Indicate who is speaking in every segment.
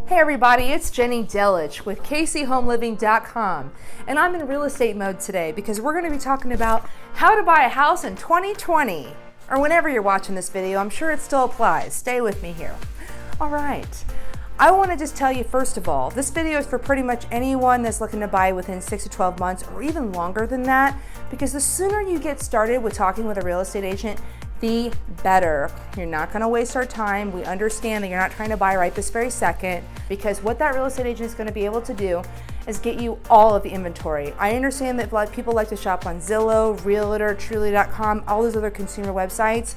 Speaker 1: Hey everybody, it's Jenny Delich with KCHomeLiving.com, and I'm in real estate mode today because we're going to be talking about how to buy a house in 2020, or whenever you're watching this video. I'm sure it still applies. Stay with me here. All right, I want to just tell you, first of all, this video is for pretty much anyone that's looking to buy within 6 to 12 months or even longer than that, because the sooner you get started with talking with a real estate agent, the better. You're not going to waste our time. We understand that you're not trying to buy right this very second, because what that real estate agent is going to be able to do is get you all of the inventory. I understand that a lot of people like to shop on Zillow, Realtor, Truly.com, all those other consumer websites.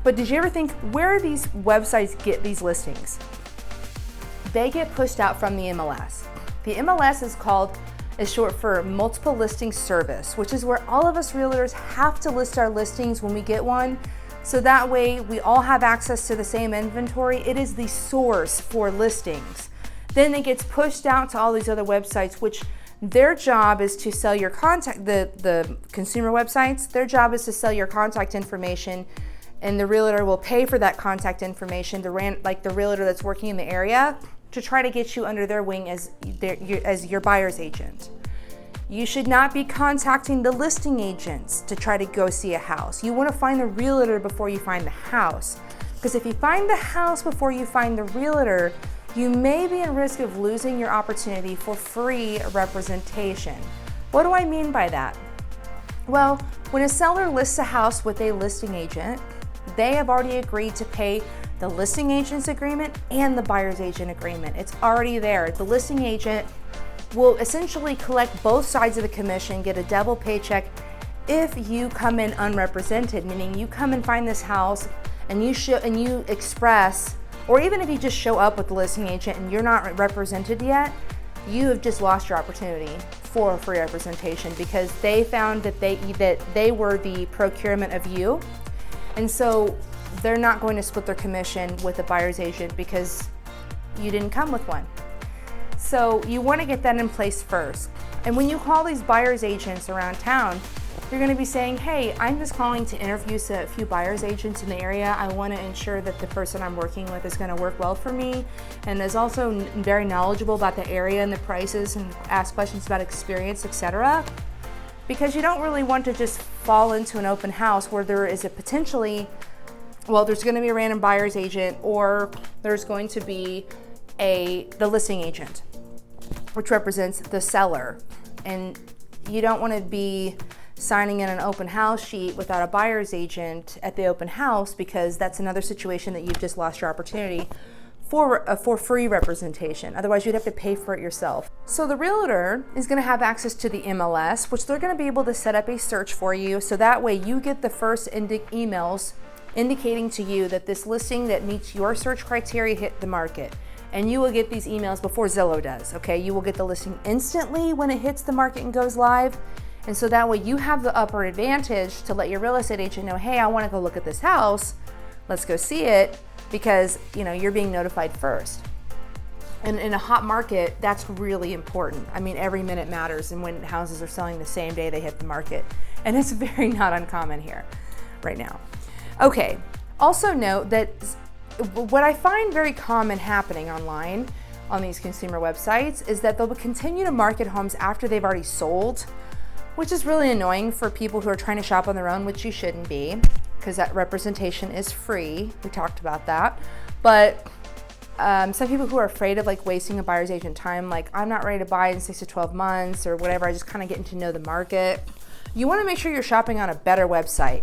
Speaker 1: But did you ever think, where do these websites get these listings? They get pushed out from the MLS. The MLS is short for multiple listing service, which is where all of us realtors have to list our listings when we get one. So that way we all have access to the same inventory. It is the source for listings. Then it gets pushed out to all these other websites, which their job is to sell your contact, the consumer websites, their job is to sell your contact information, and the realtor will pay for that contact information, like the realtor that's working in the area, to try to get you under their wing as your buyer's agent. You should not be contacting the listing agents to try to go see a house. You want to find the realtor before you find the house. Because if you find the house before you find the realtor, you may be at risk of losing your opportunity for free representation. What do I mean by that? Well, when a seller lists a house with a listing agent, they have already agreed to pay the listing agent's agreement and the buyer's agent agreement. It's already there. The listing agent will essentially collect both sides of the commission, get a double paycheck if you come in unrepresented, meaning you come and find this house and you express, or even if you just show up with the listing agent and you're not represented yet, you have just lost your opportunity for free representation, because they found that they were the procurement of you. And so they're not going to split their commission with the buyer's agent because you didn't come with one. So you want to get that in place first. And when you call these buyer's agents around town, you're going to be saying, hey, I'm just calling to interview a few buyer's agents in the area. I want to ensure that the person I'm working with is going to work well for me and is also very knowledgeable about the area and the prices, and ask questions about experience, etc. Because you don't really want to just fall into an open house where there is a potentially, well, there's going to be a random buyer's agent, or there's going to be the listing agent, which represents the seller. And you don't want to be signing in an open house sheet without a buyer's agent at the open house, because that's another situation that you've just lost your opportunity for free representation. Otherwise, you'd have to pay for it yourself. So the realtor is going to have access to the MLS, which they're going to be able to set up a search for you. So that way you get the first emails indicating to you that this listing that meets your search criteria hit the market. And you will get these emails before Zillow does, okay? You will get the listing instantly when it hits the market and goes live. And so that way you have the upper advantage to let your real estate agent know, hey, I wanna go look at this house. Let's go see it, because you're being notified first. And in a hot market, that's really important. I mean, every minute matters, and when houses are selling the same day they hit the market. And it's very not uncommon here right now. Okay, also note that what I find very common happening online on these consumer websites is that they'll continue to market homes after they've already sold, which is really annoying for people who are trying to shop on their own, which you shouldn't be, because that representation is free. We talked about that. But some people who are afraid of wasting a buyer's agent time, like, I'm not ready to buy in 6 to 12 months or whatever, I just kind of getting to know the market. You want to make sure you're shopping on a better website.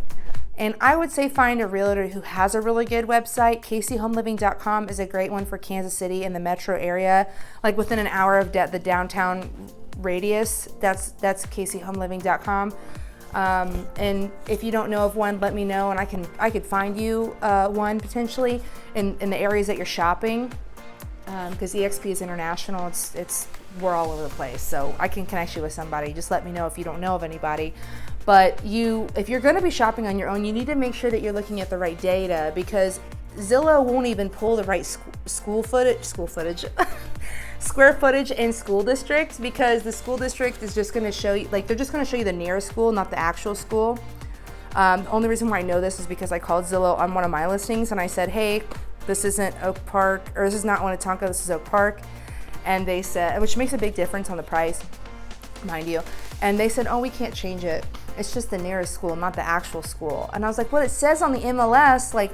Speaker 1: And I would say find a realtor who has a really good website. KCHomeLiving.com is a great one for Kansas City and the metro area, like within an hour of the downtown radius. That's KCHomeLiving.com. And if you don't know of one, let me know, and I could find you one potentially in the areas that you're shopping. Because EXP is international. We're all over the place, so I can connect you with somebody. Just let me know if you don't know of anybody. But if you're going to be shopping on your own, you need to make sure that you're looking at the right data, because Zillow won't even pull the right square footage in school districts, because the school district is just going to show you, they're just going to show you the nearest school, not the actual school. The only reason why I know this is because I called Zillow on one of my listings and I said, hey, This isn't Oak Park, or this is not Winnetonka, this is Oak Park. And they said, which makes a big difference on the price, mind you. And they said, oh, we can't change it. It's just the nearest school, not the actual school. And I was like, well, it says on the MLS, like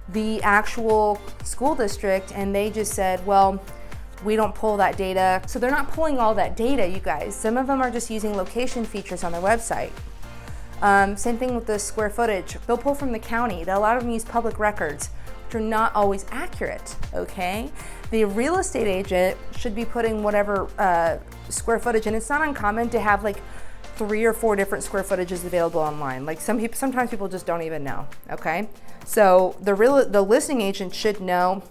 Speaker 1: the actual school district, and they just said, well, we don't pull that data. So they're not pulling all that data, you guys. Some of them are just using location features on their website. Same thing with the square footage. They'll pull from the county. A lot of them use public records, which are not always accurate, okay? The real estate agent should be putting whatever square footage, and it's not uncommon to have like 3 or 4 different square footages available online. Like sometimes people just don't even know, okay? So the listing agent should know,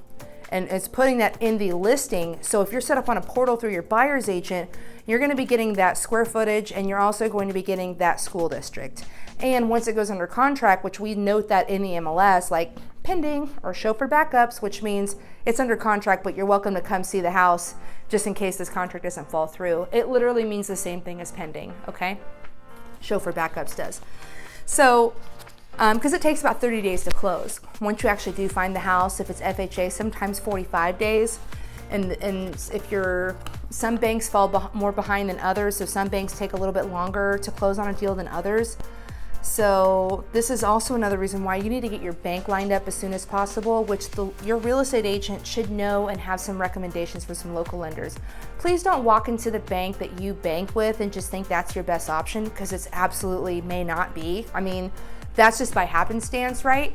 Speaker 1: and it's putting that in the listing. So if you're set up on a portal through your buyer's agent, you're gonna be getting that square footage, and you're also going to be getting that school district. And once it goes under contract, which we note that in the MLS, like pending or show for backups, which means it's under contract, but you're welcome to come see the house just in case this contract doesn't fall through. It literally means the same thing as pending, okay? Show for backups does. So, because it takes about 30 days to close. Once you actually do find the house, if it's FHA, sometimes 45 days. And if some banks fall more behind than others, so some banks take a little bit longer to close on a deal than others. So this is also another reason why you need to get your bank lined up as soon as possible, which your real estate agent should know and have some recommendations for some local lenders. Please don't walk into the bank that you bank with and just think that's your best option, because it's absolutely may not be. I mean, that's just by happenstance, right?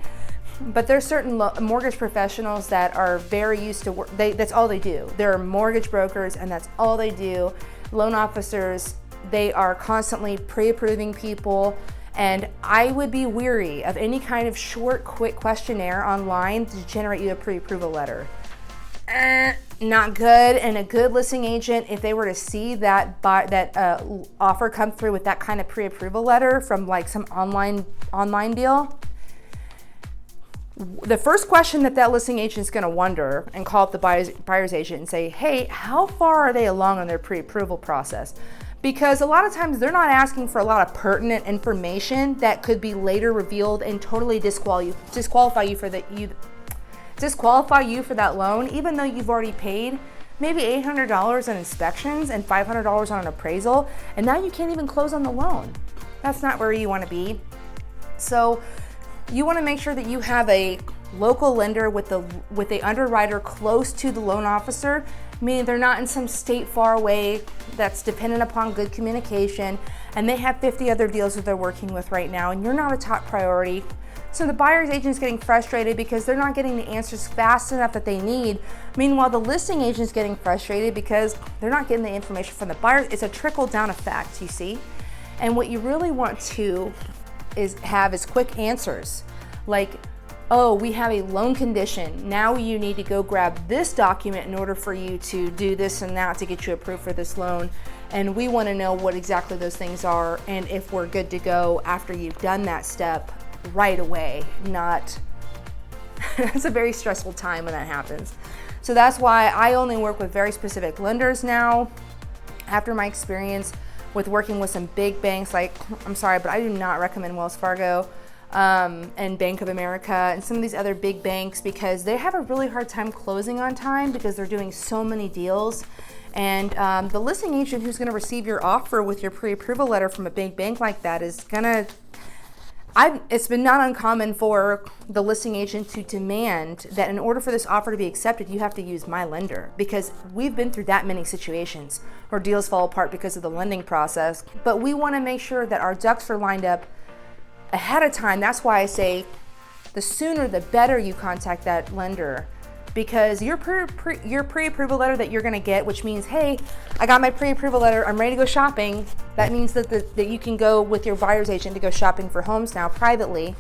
Speaker 1: But there's certain mortgage professionals that are very used to work. That's all they do. They're mortgage brokers, and that's all they do. Loan officers, they are constantly pre-approving people. And I would be weary of any kind of short, quick questionnaire online to generate you a pre-approval letter. Not good. And a good listing agent, if they were to see that offer come through with that kind of pre-approval letter from like some online deal, the first question that listing agent is going to wonder and call up the buyer's agent and say, hey, how far are they along on their pre-approval process? Because a lot of times they're not asking for a lot of pertinent information that could be later revealed and totally disqualify you for that loan, even though you've already paid maybe $800 on inspections and $500 on an appraisal, and now you can't even close on the loan. That's not where you want to be. So you want to make sure that you have a local lender with a underwriter close to the loan officer, meaning they're not in some state far away that's dependent upon good communication, and they have 50 other deals that they're working with right now, and you're not a top priority. So the buyer's agent's getting frustrated because they're not getting the answers fast enough that they need. Meanwhile, the listing agent's getting frustrated because they're not getting the information from the buyer. It's a trickle-down effect, you see? And what you really want to have is quick answers. Like, oh, we have a loan condition. Now you need to go grab this document in order for you to do this and that to get you approved for this loan. And we want to know what exactly those things are and if we're good to go after you've done that step right away. It's a very stressful time when that happens. So that's why I only work with very specific lenders now. After my experience with working with some big banks, like, I'm sorry, but I do not recommend Wells Fargo and Bank of America and some of these other big banks, because they have a really hard time closing on time because they're doing so many deals. And the listing agent who's going to receive your offer with your pre-approval letter from a big bank like that is it's been not uncommon for the listing agent to demand that in order for this offer to be accepted, you have to use my lender, because we've been through that many situations where deals fall apart because of the lending process. But we want to make sure that our ducks are lined up ahead of time. That's why I say the sooner the better you contact that lender, because your pre-approval letter that you're going to get, which means, hey, I got my pre-approval letter, I'm ready to go shopping. That means that you can go with your buyer's agent to go shopping for homes now privately,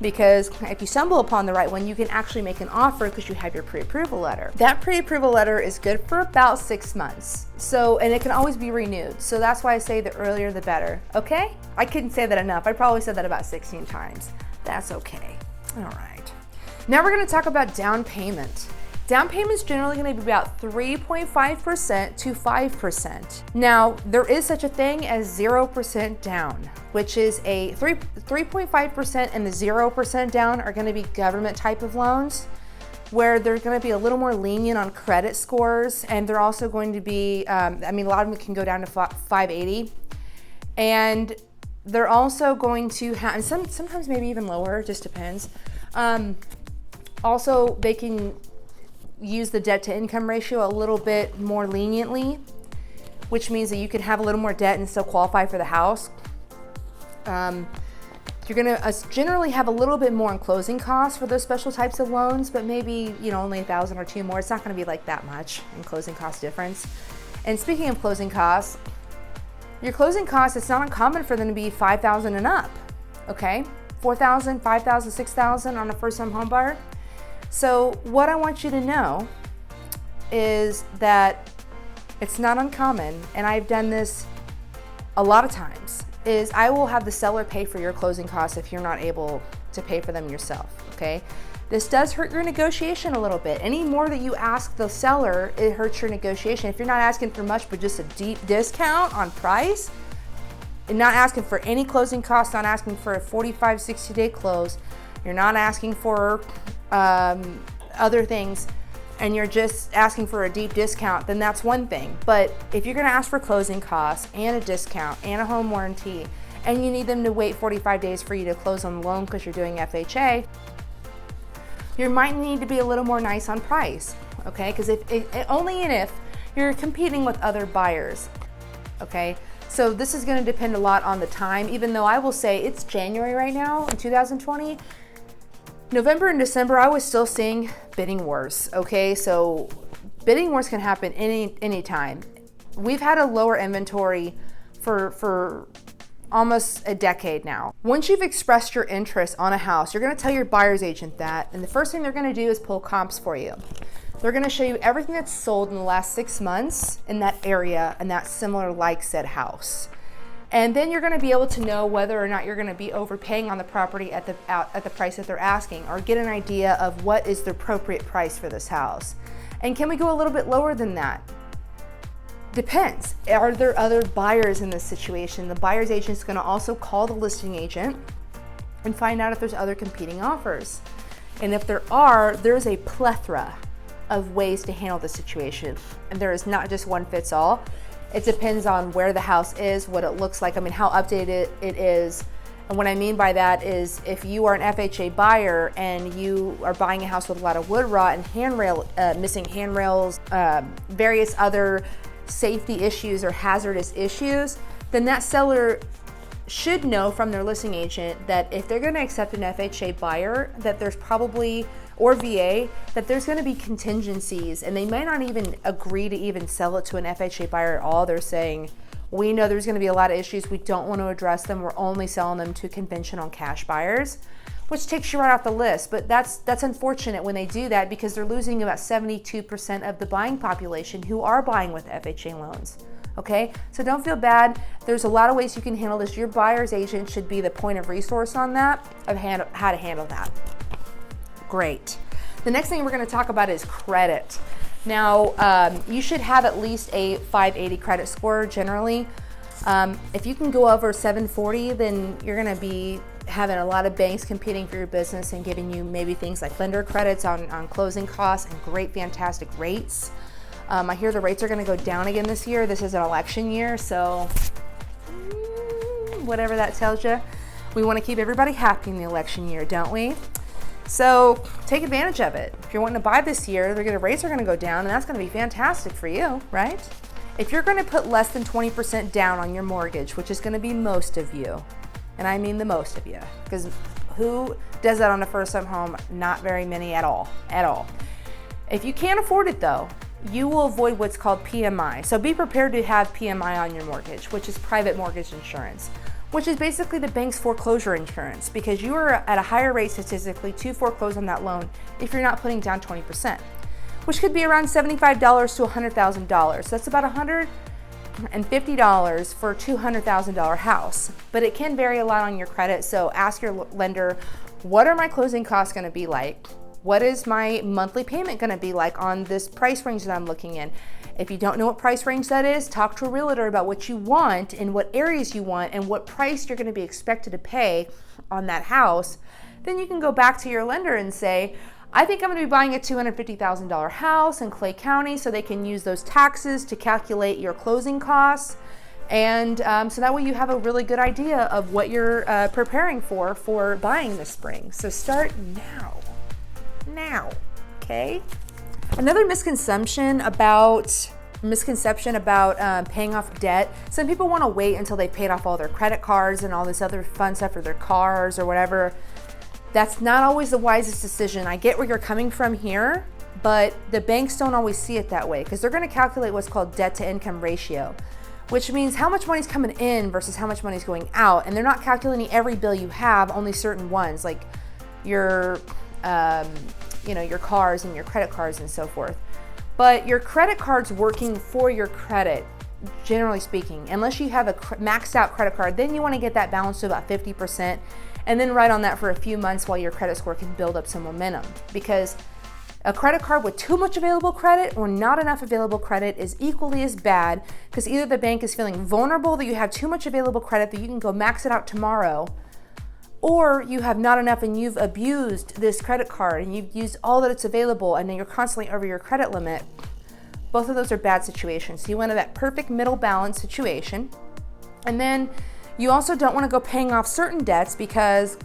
Speaker 1: because if you stumble upon the right one, you can actually make an offer because you have your pre-approval letter. That pre-approval letter is good for about 6 months. So, and it can always be renewed. So that's why I say the earlier the better, okay? I couldn't say that enough. I probably said that about 16 times. That's okay. All right. Now we're going to talk about down payment. Down payment is generally going to be about 3.5% to 5%. Now, there is such a thing as 0% down, which is a 3.5% and the 0% down are going to be government type of loans. where they're going to be a little more lenient on credit scores, and they're also going to be, a lot of them can go down to 580, and they're also going to have, and sometimes maybe even lower, just depends. Also, they can use the debt to income ratio a little bit more leniently, which means that you can have a little more debt and still qualify for the house. You're gonna generally have a little bit more in closing costs for those special types of loans, but maybe, only $1,000 or $2,000 more. It's not gonna be like that much in closing cost difference. And speaking of closing costs, your closing costs, it's not uncommon for them to be $5,000 and up, okay? $4,000, $5,000, $6,000 on a first-time home buyer. So what I want you to know is that it's not uncommon, and I've done this a lot of times, is I will have the seller pay for your closing costs if you're not able to pay for them yourself, okay? This does hurt your negotiation a little bit. Any more that you ask the seller, it hurts your negotiation. If you're not asking for much, but just a deep discount on price, and not asking for any closing costs, not asking for a 45, 60-day close, you're not asking for other things, and you're just asking for a deep discount, then that's one thing. But if you're gonna ask for closing costs and a discount and a home warranty, and you need them to wait 45 days for you to close on the loan because you're doing FHA, you might need to be a little more nice on price, okay? Because only if you're competing with other buyers, okay? So this is gonna depend a lot on the time, even though I will say it's January right now in 2020. November and December, I was still seeing bidding wars, okay? So bidding wars can happen any time. We've had a lower inventory for almost a decade now. Once you've expressed your interest on a house, you're gonna tell your buyer's agent that, and the first thing they're gonna do is pull comps for you. They're gonna show you everything that's sold in the last 6 months in that area and that similar like said house. And then you're gonna be able to know whether or not you're gonna be overpaying on the property at the price that they're asking, or get an idea of what is the appropriate price for this house. And can we go a little bit lower than that? Depends. Are there other buyers in this situation? The buyer's agent is gonna also call the listing agent and find out if there's other competing offers. And if there are, there's a plethora of ways to handle the situation. And there is not just one fits all. It depends on where the house is, what it looks like, how updated it is. And what I mean by that is if you are an FHA buyer and you are buying a house with a lot of wood rot and handrail, missing handrails, various other safety issues or hazardous issues, then that seller should know from their listing agent that if they're gonna accept an FHA buyer, that there's probably, or VA, that there's gonna be contingencies, and they might not even agree to even sell it to an FHA buyer at all. They're saying, we know there's gonna be a lot of issues, we don't wanna address them, we're only selling them to conventional cash buyers, which takes you right off the list. But that's unfortunate when they do that, because they're losing about 72% of the buying population who are buying with FHA loans. Okay, so don't feel bad. There's a lot of ways you can handle this. Your buyer's agent should be the point of resource on that, of how to handle that. Great. The next thing we're going to talk about is credit. Now, you should have at least a 580 credit score generally. If you can go over 740, then you're going to be having a lot of banks competing for your business and giving you maybe things like lender credits on closing costs and great, fantastic rates. I hear the rates are going to go down again this year. This is an election year, so whatever that tells you. We want to keep everybody happy in the election year, don't we? So take advantage of it. If you're wanting to buy this year, rates are going to go down, and that's going to be fantastic for you, right? If you're going to put less than 20% down on your mortgage, which is going to be most of you, and I mean the most of you, because who does that on a first-time home? Not very many at all, at all. If you can't afford it though, you will avoid what's called PMI. So be prepared to have PMI on your mortgage, which is private mortgage insurance, which is basically the bank's foreclosure insurance, because you are at a higher rate statistically to foreclose on that loan if you're not putting down 20%, which could be around $75 to $100,000. So that's about $150 for a $200,000 house. But it can vary a lot on your credit, so ask your lender, what are my closing costs gonna be like? What is my monthly payment going to be like on this price range that I'm looking in? If you don't know what price range that is, talk to a realtor about what you want and what areas you want and what price you're going to be expected to pay on that house. Then you can go back to your lender and say, I think I'm going to be buying a $250,000 house in Clay County so they can use those taxes to calculate your closing costs. And so that way you have a really good idea of what you're preparing for buying this spring. So start now, okay? Another misconception about paying off debt. Some people want to wait until they've paid off all their credit cards and all this other fun stuff for their cars or whatever. That's not always the wisest decision. I get where you're coming from here, but the banks don't always see it that way because they're going to calculate what's called debt to income ratio, which means how much money's coming in versus how much money's going out. And they're not calculating every bill you have, only certain ones, like your your cars and your credit cards and so forth. But your credit card's working for your credit, generally speaking. Unless you have a maxed out credit card, then you want to get that balance to about 50% and then ride on that for a few months while your credit score can build up some momentum. Because a credit card with too much available credit or not enough available credit is equally as bad, because either the bank is feeling vulnerable that you have too much available credit that you can go max it out tomorrow, or you have not enough and you've abused this credit card and you've used all that it's available and then you're constantly over your credit limit. Both of those are bad situations. So you want that perfect middle balance situation. And then you also don't want to go paying off certain debts because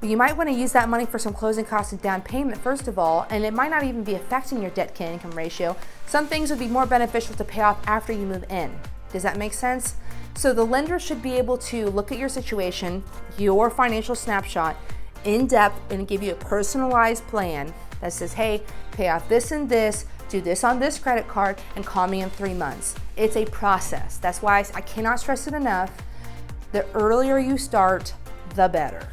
Speaker 1: you might want to use that money for some closing costs and down payment, first of all, and it might not even be affecting your debt to income ratio. Some things would be more beneficial to pay off after you move in. Does that make sense? So the lender should be able to look at your situation, your financial snapshot in depth, and give you a personalized plan that says, hey, pay off this and this, do this on this credit card, and call me in 3 months. It's a process. That's why I cannot stress it enough. The earlier you start, the better.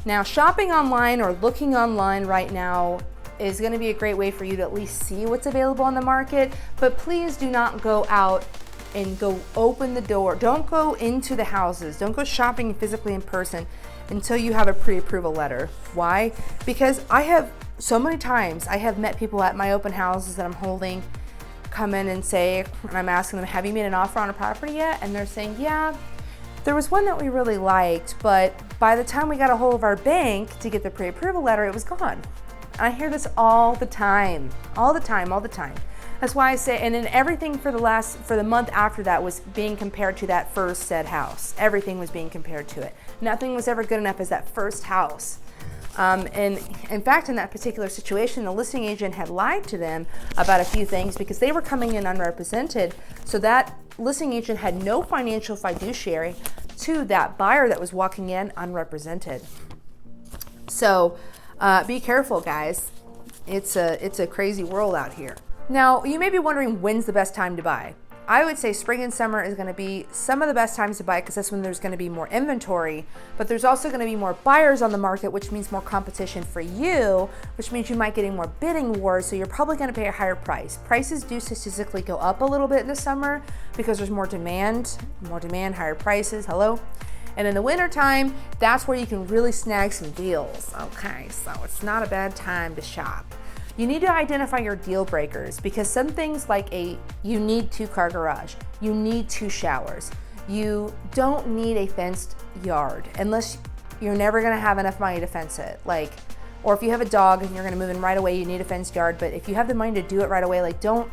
Speaker 1: Now, shopping online or looking online right now is going to be a great way for you to at least see what's available on the market, but please do not go out and go open the door. Don't go into the houses. Don't go shopping physically in person until you have a pre-approval letter. Why? Because so many times I have met people at my open houses that I'm holding come in and say, and I'm asking them, have you made an offer on a property yet? And they're saying, yeah, there was one that we really liked, but by the time we got a hold of our bank to get the pre-approval letter, it was gone. And I hear this all the time. That's why I say, and then everything for the month after that was being compared to that first said house. Everything was being compared to it. Nothing was ever good enough as that first house. And in fact, in that particular situation, the listing agent had lied to them about a few things because they were coming in unrepresented. So that listing agent had no financial fiduciary to that buyer that was walking in unrepresented. So be careful, guys. It's a crazy world out here. Now, you may be wondering, when's the best time to buy? I would say spring and summer is going to be some of the best times to buy because that's when there's going to be more inventory, but there's also going to be more buyers on the market, which means more competition for you, which means you might get in more bidding wars, so you're probably going to pay a higher price. Prices do statistically go up a little bit in the summer because there's more demand, higher prices, hello? And in the wintertime, that's where you can really snag some deals. Okay, so it's not a bad time to shop. You need to identify your deal breakers because some things like you need 2-car garage, you need 2 showers, you don't need a fenced yard unless you're never gonna have enough money to fence it. Or if you have a dog and you're gonna move in right away, you need a fenced yard, but if you have the money to do it right away, don't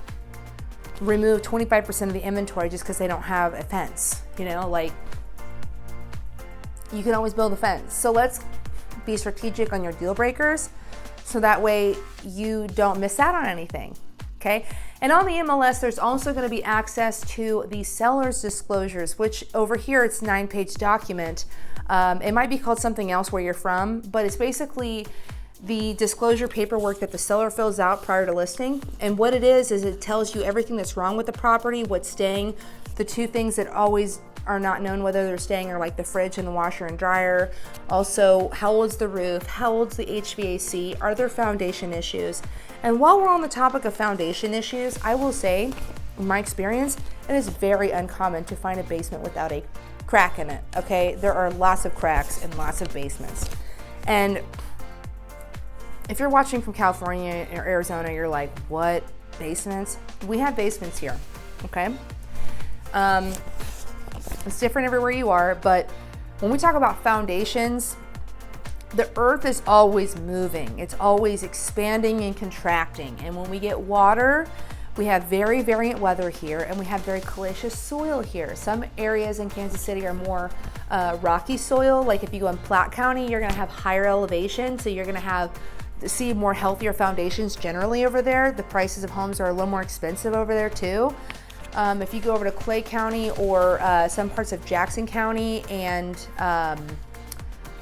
Speaker 1: remove 25% of the inventory just because they don't have a fence, you can always build a fence. So let's be strategic on your deal breakers, so that way you don't miss out on anything, okay? And on the MLS, there's also gonna be access to the seller's disclosures, which over here, it's a 9-page document. It might be called something else where you're from, but it's basically the disclosure paperwork that the seller fills out prior to listing. And what it is it tells you everything that's wrong with the property, what's staying, the 2 things that always are not known whether they're staying are like the fridge and the washer and dryer. Also, how old's the roof? How old's the HVAC? Are there foundation issues? And while we're on the topic of foundation issues, I will say, in my experience, it is very uncommon to find a basement without a crack in it, okay? There are lots of cracks in lots of basements. And if you're watching from California or Arizona, you're like, what, basements? We have basements here, okay? It's different everywhere you are, but when we talk about foundations, the earth is always moving. It's always expanding and contracting. And when we get water, we have very variant weather here, and we have very callaceous soil here. Some areas in Kansas City are more rocky soil. Like if you go in Platte County, you're gonna have higher elevation, so you're gonna see more healthier foundations generally over there. The prices of homes are a little more expensive over there too. If you go over to Clay County or some parts of Jackson County and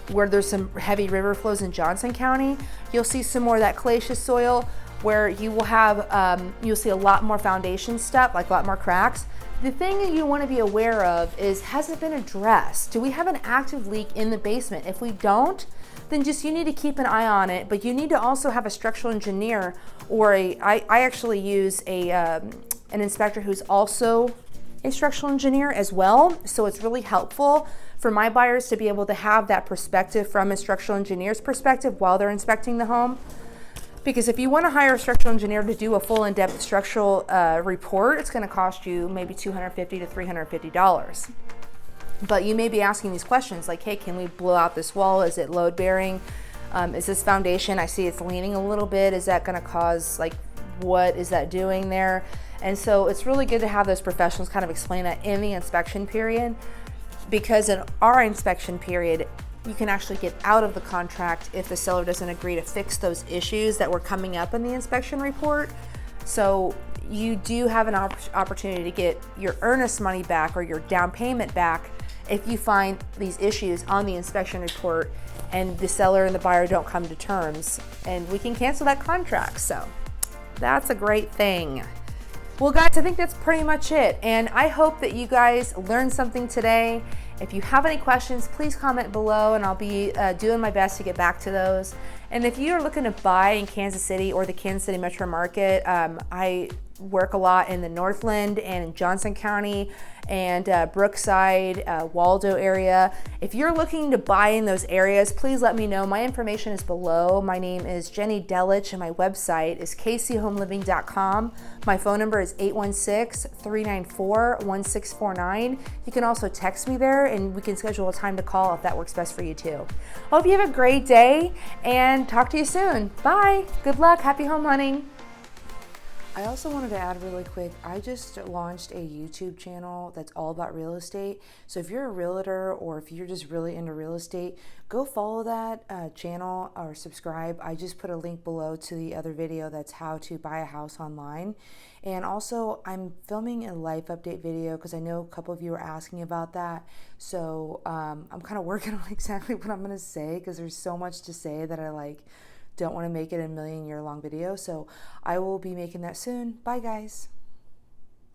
Speaker 1: where there's some heavy river flows in Johnson County, you'll see some more of that callaceous soil, where you will have, you'll see a lot more foundation stuff, like a lot more cracks. The thing that you want to be aware of is, has it been addressed? Do we have an active leak in the basement? If we don't, then just you need to keep an eye on it, but you need to also have a structural engineer or I actually use an inspector who's also a structural engineer as well. So it's really helpful for my buyers to be able to have that perspective from a structural engineer's perspective while they're inspecting the home. Because if you want to hire a structural engineer to do a full in-depth structural report, it's going to cost you maybe $250 to $350. But you may be asking these questions like, hey, can we blow out this wall? Is it load bearing? Is this foundation, I see it's leaning a little bit. Is that going to cause, like, what is that doing there? And so it's really good to have those professionals kind of explain that in the inspection period, because in our inspection period, you can actually get out of the contract if the seller doesn't agree to fix those issues that were coming up in the inspection report. So you do have an opportunity to get your earnest money back or your down payment back if you find these issues on the inspection report and the seller and the buyer don't come to terms, and we can cancel that contract. So that's a great thing. Well guys, I think that's pretty much it, and I hope that you guys learned something today. If you have any questions, please comment below and I'll be doing my best to get back to those. And if you're looking to buy in Kansas City or the Kansas City metro market, I work a lot in the Northland and in Johnson County and Brookside, Waldo area. If you're looking to buy in those areas, please let me know. My information is below. My name is Jenny Delich and my website is kchomeliving.com. My phone number is 816-394-1649. You can also text me there and we can schedule a time to call if that works best for you too. I hope you have a great day and talk to you soon. Bye. Good luck. Happy home hunting. I also wanted to add really quick, I just launched a YouTube channel that's all about real estate. So if you're a realtor or if you're just really into real estate, go follow that channel or subscribe. I just put a link below to the other video that's how to buy a house online. And also I'm filming a life update video because I know a couple of you are asking about that. So I'm kind of working on exactly what I'm going to say because there's so much to say that I don't want to make it a million-year-long video. So I will be making that soon. Bye guys.